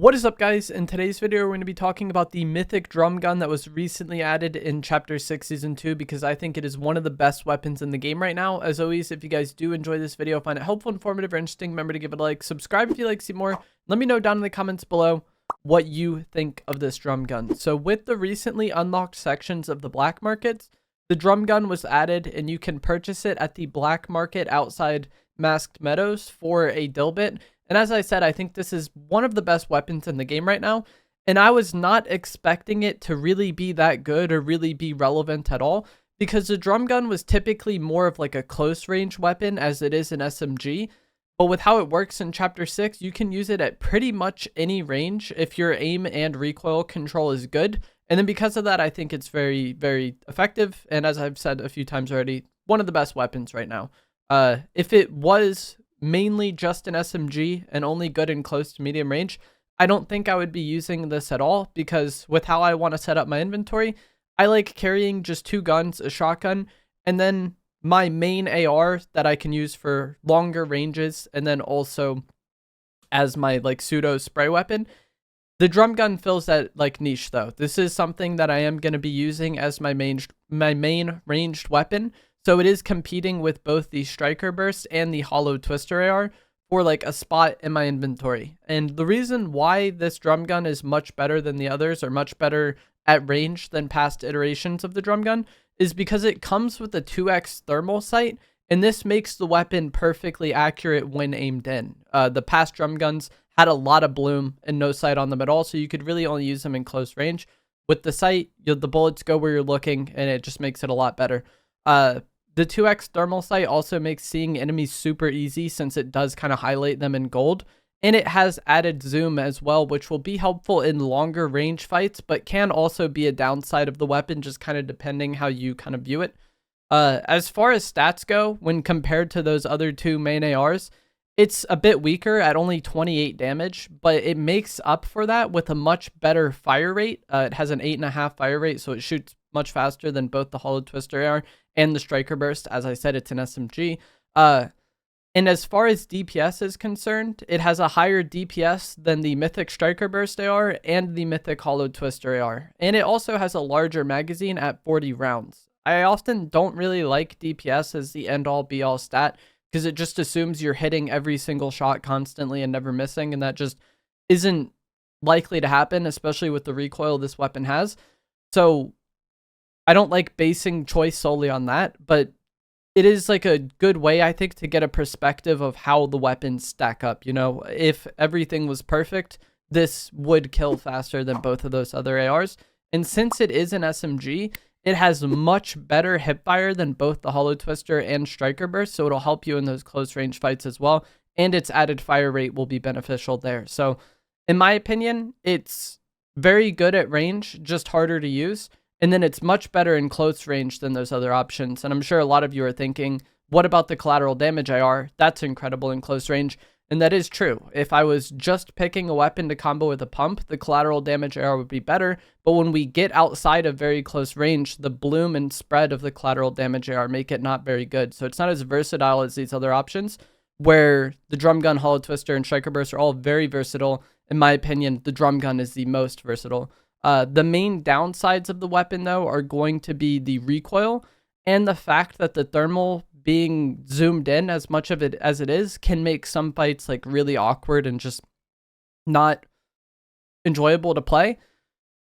What is up, guys? In today's video, we're going to be talking about the mythic drum gun that was recently added in Chapter 6 Season 2 because I think it is one of the best weapons in the game right now. As always, if you guys do enjoy this video, find it helpful, informative, or interesting, remember to give it a like, subscribe if you like to see more. Let me know down in the comments below what you think of this drum gun. So with the recently unlocked sections of the black markets, the drum gun was added and you can purchase it at the black market outside Masked Meadows for a dilbit. And as I said, I think this is one of the best weapons in the game right now. And I was not expecting it to really be that good or really be relevant at all, because the drum gun was typically more of like a close range weapon as it is an SMG. But with how it works in Chapter 6, you can use it at pretty much any range if your aim and recoil control is good. And then because of that, I think it's very, very effective. And as I've said a few times already, one of the best weapons right now. If it was mainly just an SMG and only good in close to medium range, I don't think I would be using this at all, because with how I want to set up my inventory, I like carrying just two guns, a shotgun, and then my main AR that I can use for longer ranges, and then also as my like pseudo spray weapon. The drum gun fills that like niche though. This is something that I am going to be using as my main ranged weapon. So it is competing with both the Striker Burst and the Hollow Twister AR for like a spot in my inventory. And the reason why this drum gun is much better than the others, or much better at range than past iterations of the drum gun, is because it comes with a 2x thermal sight, and this makes the weapon perfectly accurate when aimed in. The past drum guns had a lot of bloom and no sight on them at all, so you could really only use them in close range. With the sight, the bullets go where you're looking, and it just makes it a lot better. The 2x thermal sight also makes seeing enemies super easy, since it does kind of highlight them in gold. And it has added zoom as well, which will be helpful in longer range fights, but can also be a downside of the weapon, just kind of depending how you kind of view it. As far as stats go, when compared to those other two main ARs, it's a bit weaker at only 28 damage, but it makes up for that with a much better fire rate. It has an 8.5 fire rate, so it shoots much faster than both the Hollow Twister AR and the Striker Burst. As I said, it's an SMG. And as far as DPS is concerned, it has a higher DPS than the Mythic Striker Burst AR and the Mythic Hollow Twister AR. And it also has a larger magazine at 40 rounds. I often don't really like DPS as the end-all be-all stat, because it just assumes you're hitting every single shot constantly and never missing, and that just isn't likely to happen, especially with the recoil this weapon has. So I don't like basing choice solely on that, but it is like a good way, I think, to get a perspective of how the weapons stack up. You know, if everything was perfect, this would kill faster than both of those other ARs. And since it is an SMG, it has much better hipfire than both the Hollow Twister and Striker Burst, so it'll help you in those close range fights as well. And its added fire rate will be beneficial there. So in my opinion, it's very good at range, just harder to use. And then it's much better in close range than those other options. And I'm sure a lot of you are thinking, what about the collateral damage AR? That's incredible in close range. And that is true. If I was just picking a weapon to combo with a pump, the collateral damage AR would be better. But when we get outside of very close range, the bloom and spread of the collateral damage AR make it not very good. So it's not as versatile as these other options, where the drum gun, Hollow Twister, and Striker Burst are all very versatile. In my opinion, the drum gun is the most versatile. The main downsides of the weapon, though, are going to be the recoil and the fact that the thermal being zoomed in as much of it as it is can make some fights like really awkward and just not enjoyable to play.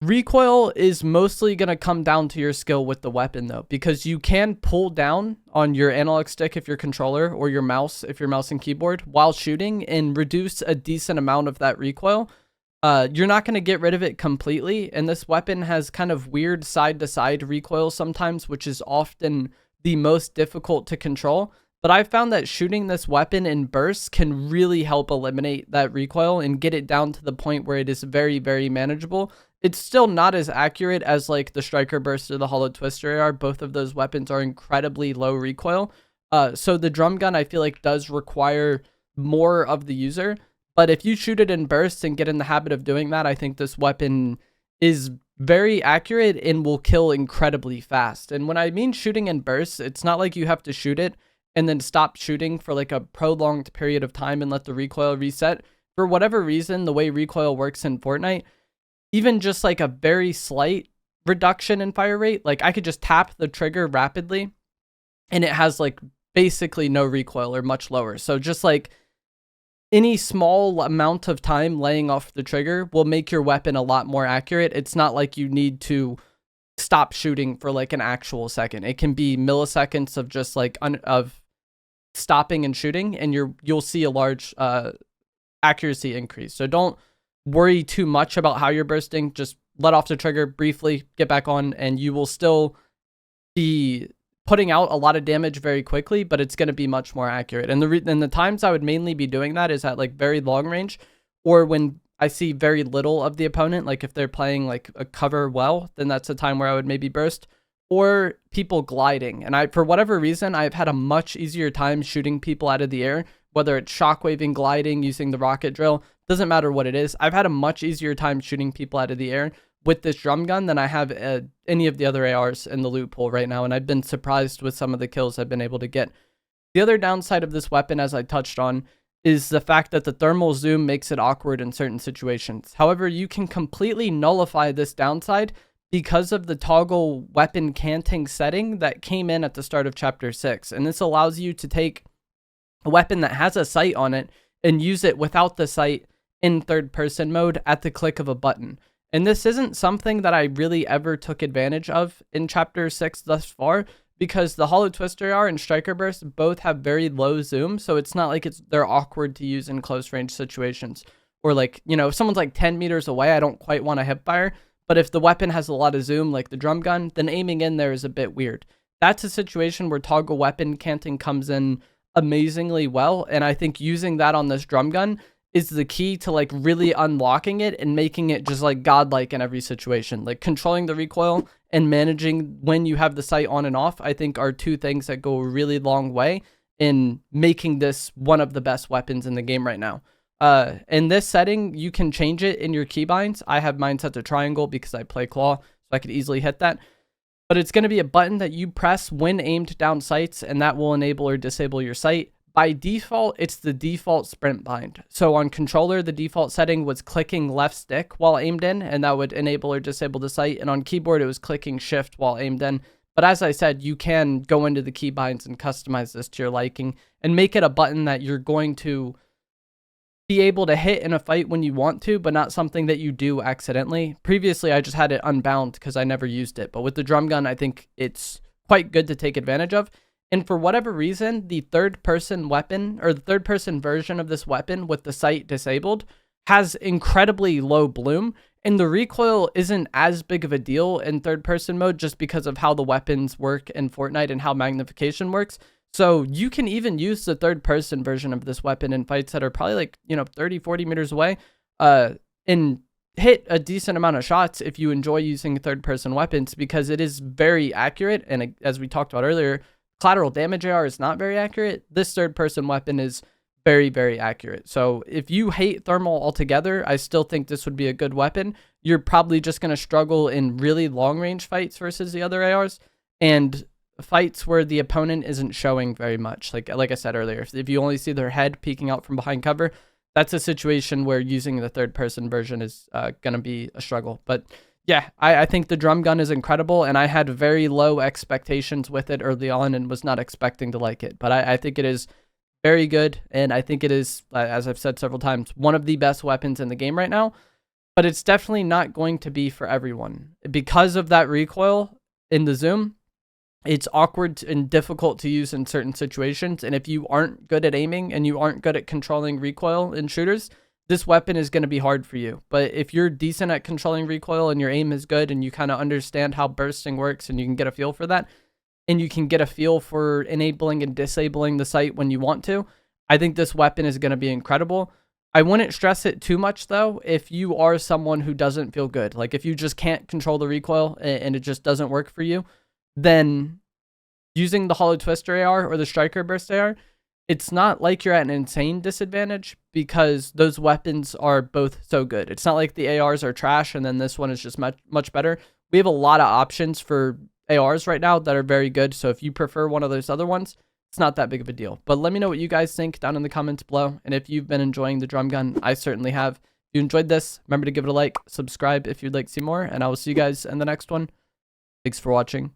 Recoil is mostly going to come down to your skill with the weapon, though, because you can pull down on your analog stick if you're controller, or your mouse if you're mouse and keyboard, while shooting, and reduce a decent amount of that recoil. You're not going to get rid of it completely, and this weapon has kind of weird side-to-side recoil sometimes, which is often the most difficult to control. But I've found that shooting this weapon in bursts can really help eliminate that recoil and get it down to the point where it is very, very manageable. It's still not as accurate as like the Striker Burst or the Hollow Twister AR. Both of those weapons are incredibly low recoil. So the drum gun, I feel like, does require more of the user. But if you shoot it in bursts and get in the habit of doing that, I think this weapon is very accurate and will kill incredibly fast. And when I mean shooting in bursts, it's not like you have to shoot it and then stop shooting for like a prolonged period of time and let the recoil reset. for whatever reason, the way recoil works in Fortnite, even just like a very slight reduction in fire rate, like I could just tap the trigger rapidly and it has like basically no recoil or much lower. So just like any small amount of time laying off the trigger will make your weapon a lot more accurate. It's not like you need to stop shooting for like an actual second. It can be milliseconds of just like of stopping and shooting, and you'll see a large accuracy increase. So don't worry too much about how you're bursting. Just let off the trigger briefly, get back on, and you will still be putting out a lot of damage very quickly, but it's going to be much more accurate. And the times I would mainly be doing that is at like very long range, or when I see very little of the opponent, like if they're playing like a cover well, then that's a time where I would maybe burst, or people gliding. And for whatever reason, I've had a much easier time shooting people out of the air, whether it's shockwaving, gliding, using the rocket drill, doesn't matter what it is. I've had a much easier time shooting people out of the air with this drum gun than I have any of the other ARs in the loot pool right now. And I've been surprised with some of the kills I've been able to get. The other downside of this weapon, as I touched on, is the fact that the thermal zoom makes it awkward in certain situations. However, you can completely nullify this downside because of the toggle weapon canting setting that came in at the start of chapter 6. And this allows you to take a weapon that has a sight on it and use it without the sight in third person mode at the click of a button. And this isn't something that I really ever took advantage of in chapter 6 thus far, because the Hollow Twister AR and Striker Burst both have very low zoom, so it's not like they're awkward to use in close range situations. Or like, you know, if someone's like 10 meters away, I don't quite want to hip fire, but if the weapon has a lot of zoom, like the drum gun, then aiming in there is a bit weird. That's a situation where toggle weapon canting comes in amazingly well, and I think using that on this drum gun is the key to like really unlocking it and making it just like godlike in every situation. Like controlling the recoil and managing when you have the sight on and off, I think are two things that go a really long way in making this one of the best weapons in the game right now. In this setting, you can change it in your keybinds. I have mine set to triangle because I play claw, so I could easily hit that. But it's going to be a button that you press when aimed down sights, and that will enable or disable your sight. By default, it's the default sprint bind. So on controller, the default setting was clicking left stick while aimed in, and that would enable or disable the sight. And on keyboard, it was clicking shift while aimed in. But as I said, you can go into the keybinds and customize this to your liking and make it a button that you're going to be able to hit in a fight when you want to, but not something that you do accidentally. Previously, I just had it unbound because I never used it. But with the drum gun, I think it's quite good to take advantage of. And for whatever reason, the third-person weapon, or the third-person version of this weapon with the sight disabled, has incredibly low bloom, and the recoil isn't as big of a deal in third-person mode just because of how the weapons work in Fortnite and how magnification works. So you can even use the third-person version of this weapon in fights that are probably like, 30, 40 meters away, and hit a decent amount of shots if you enjoy using third-person weapons, because it is very accurate, and as we talked about earlier, collateral damage AR is not very accurate. This third-person weapon is very, very accurate. So if you hate thermal altogether, I still think this would be a good weapon. You're probably just going to struggle in really long-range fights versus the other ARs, and fights where the opponent isn't showing very much. Like I said earlier, if you only see their head peeking out from behind cover, that's a situation where using the third-person version is going to be a struggle. But yeah, I think the drum gun is incredible, and I had very low expectations with it early on and was not expecting to like it. But I think it is very good, and I think it is, as I've said several times, one of the best weapons in the game right now. But it's definitely not going to be for everyone. Because of that recoil in the zoom, it's awkward and difficult to use in certain situations, and if you aren't good at aiming and you aren't good at controlling recoil in shooters, this weapon is going to be hard for you. But if you're decent at controlling recoil and your aim is good and you kind of understand how bursting works and you can get a feel for that, and you can get a feel for enabling and disabling the sight when you want to, I think this weapon is going to be incredible. I wouldn't stress it too much though if you are someone who doesn't feel good. Like if you just can't control the recoil and it just doesn't work for you, then using the Hollow Twister AR or the Striker Burst AR, it's not like you're at an insane disadvantage because those weapons are both so good. It's not like the ARs are trash and then this one is just much better. We have a lot of options for ARs right now that are very good. So if you prefer one of those other ones, it's not that big of a deal. But let me know what you guys think down in the comments below. And if you've been enjoying the drum gun, I certainly have. If you enjoyed this, remember to give it a like, subscribe if you'd like to see more, and I will see you guys in the next one. Thanks for watching.